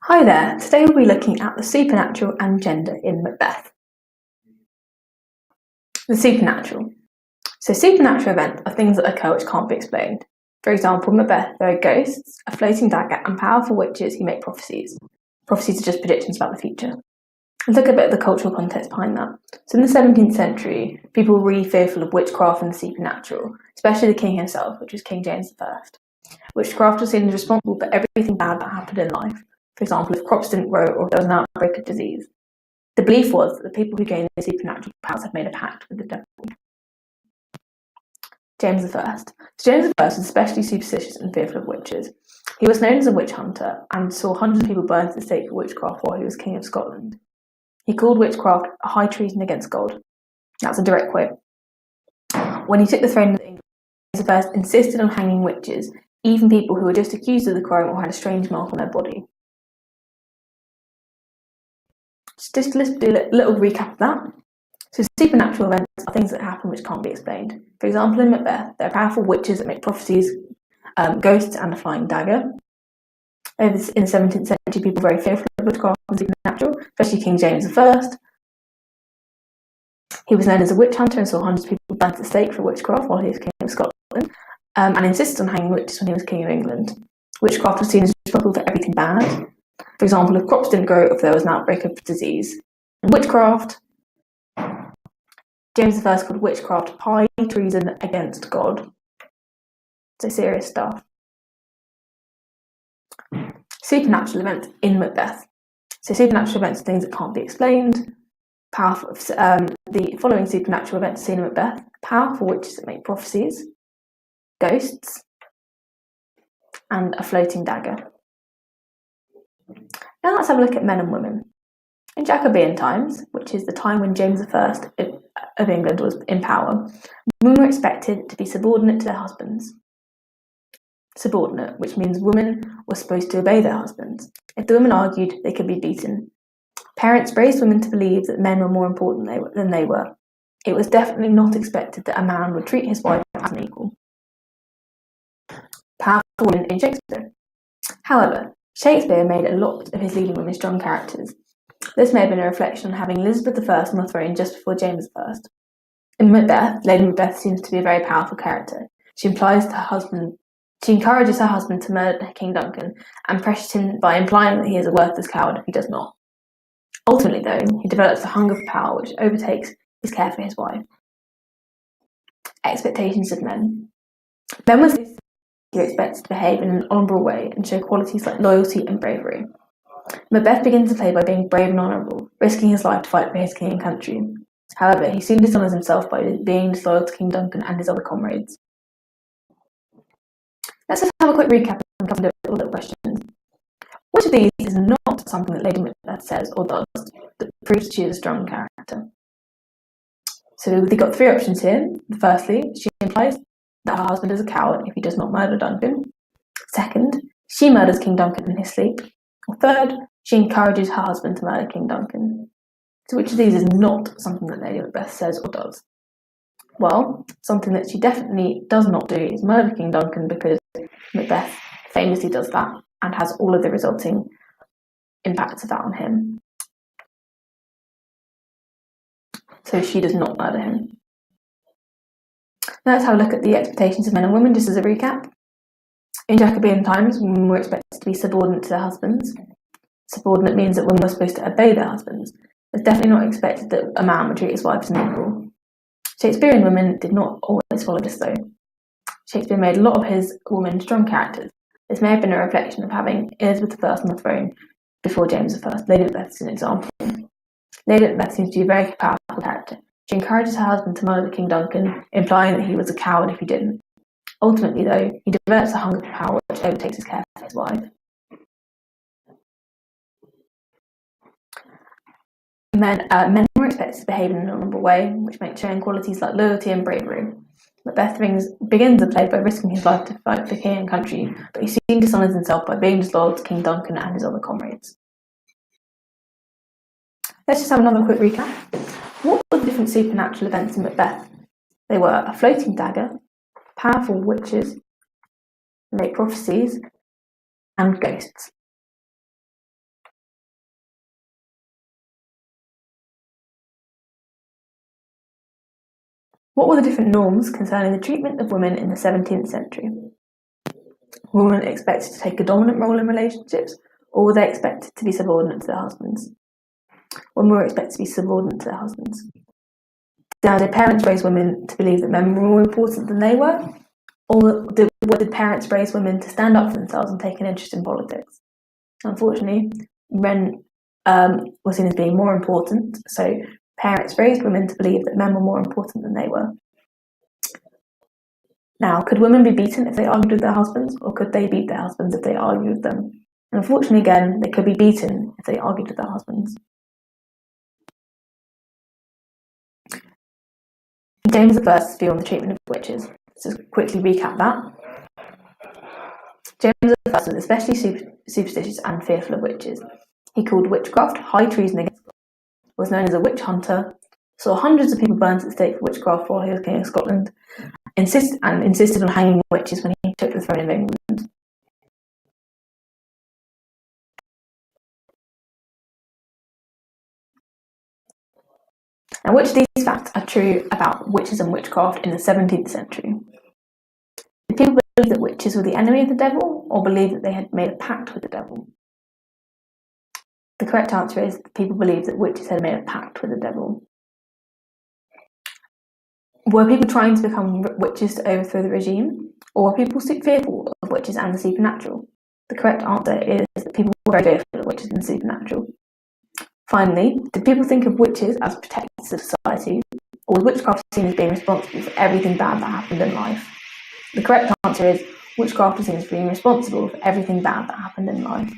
Hi there, today we'll be looking at the supernatural and gender in Macbeth. The supernatural. So supernatural events are things that occur which can't be explained. For example, in Macbeth, there are ghosts, a floating dagger, and powerful witches who make prophecies. Prophecies are just predictions about the future. Let's look at a bit of the cultural context behind that. So in the 17th century, people were really fearful of witchcraft and the supernatural, especially the king himself, which was King James I. Witchcraft was seen as responsible for everything bad that happened in life. For example, if crops didn't grow or if there was an outbreak of disease. The belief was that the people who gained the supernatural powers had made a pact with the devil. James I. So James I was especially superstitious and fearful of witches. He was known as a witch hunter and saw hundreds of people burned to the stake for witchcraft while he was King of Scotland. He called witchcraft a high treason against God. That's a direct quote. When he took the throne of England, James I insisted on hanging witches, even people who were just accused of the crime or had a strange mark on their body. Just let's do a little recap of that. So supernatural events are things that happen which can't be explained. For example, in Macbeth, there are powerful witches that make prophecies, ghosts and a flying dagger. In the 17th century, people were very fearful of witchcraft and supernatural, especially King James I. He was known as a witch hunter and saw hundreds of people burnt at the stake for witchcraft while he was King of Scotland, and insisted on hanging witches when he was King of England. Witchcraft was seen as responsible for everything bad. For example, if crops didn't grow, if there was an outbreak of disease. In witchcraft, James I called witchcraft high treason against God. So serious stuff. Supernatural events in Macbeth. So supernatural events are things that can't be explained. The following supernatural events seen in Macbeth: powerful witches that make prophecies, ghosts, and a floating dagger. Now let's have a look at men and women. In Jacobean times, which is the time when James I of England was in power, women were expected to be subordinate to their husbands. Subordinate, which means women were supposed to obey their husbands. If the women argued, they could be beaten. Parents raised women to believe that men were more important than they were. It was definitely not expected that a man would treat his wife as an equal. Powerful women in Shakespeare. However, Shakespeare made a lot of his leading women strong characters. This may have been a reflection on having Elizabeth I on the throne just before James I. In Macbeth, Lady Macbeth seems to be a very powerful character. She encourages her husband to murder King Duncan and pressures him by implying that he is a worthless coward if he does not. Ultimately, though, he develops a hunger for power which overtakes his care for his wife. Expectations of men. Men were expected to behave in an honourable way and show qualities like loyalty and bravery. Macbeth begins the play by being brave and honourable, risking his life to fight for his king and country. However, he soon dishonours himself by being disloyal to King Duncan and his other comrades. Let's just have a quick recap and cover a little questions. Which of these is not something that Lady Macbeth says or does that proves she is a strong character? So we've got three options here. Firstly, she implies that her husband is a coward if he does not murder Duncan. Second, she murders King Duncan in his sleep. Or third, she encourages her husband to murder King Duncan. So which of these is not something that Lady Macbeth says or does? Well, something that she definitely does not do is murder King Duncan, because Macbeth famously does that and has all of the resulting impacts of that on him. So she does not murder him. Now let's have a look at the expectations of men and women, just as a recap. In Jacobean times, women were expected to be subordinate to their husbands. Subordinate means that women were supposed to obey their husbands. It's definitely not expected that a man would treat his wife as an equal. Shakespearean women did not always follow this, though. Shakespeare made a lot of his women strong characters. This may have been a reflection of having Elizabeth I on the throne before James I. Lady Macbeth is an example. Lady Macbeth seems to be a very powerful character. She encourages her husband to murder King Duncan, implying that he was a coward if he didn't. Ultimately, though, he develops a hunger for power which overtakes his care for his wife. Men were expected to behave in an honourable way, which makes showing qualities like loyalty and bravery. Macbeth begins the play by risking his life to fight for king and country, but he soon dishonours himself by being disloyal to King Duncan and his other comrades. Let's just have another quick recap. What were the different supernatural events in Macbeth? They were a floating dagger, powerful witches, who make prophecies, and ghosts. What were the different norms concerning the treatment of women in the 17th century? Were women expected to take a dominant role in relationships, or were they expected to be subordinate to their husbands? Women were expected to be subordinate to their husbands. Now, did parents raise women to believe that men were more important than they were? Or did parents raise women to stand up for themselves and take an interest in politics? Unfortunately, men were seen as being more important, so parents raised women to believe that men were more important than they were. Now, could women be beaten if they argued with their husbands, or could they beat their husbands if they argued with them? And unfortunately, again, they could be beaten if they argued with their husbands. James I's view on the treatment of witches. Let's just quickly recap that. James I was especially superstitious and fearful of witches. He called witchcraft high treason against God, was known as a witch hunter, saw hundreds of people burned at the stake for witchcraft while he was king of Scotland, insisted on hanging witches when he took the throne of England. Now, which of these facts are true about witches and witchcraft in the 17th century? Did people believe that witches were the enemy of the devil, or believe that they had made a pact with the devil? The correct answer is that people believed that witches had made a pact with the devil. Were people trying to become witches to overthrow the regime, or were people fearful of witches and the supernatural? The correct answer is that people were very fearful of witches and the supernatural. Finally, did people think of witches as protectors of society, or was witchcraft seen as being responsible for everything bad that happened in life? The correct answer is witchcraft was seen as being responsible for everything bad that happened in life.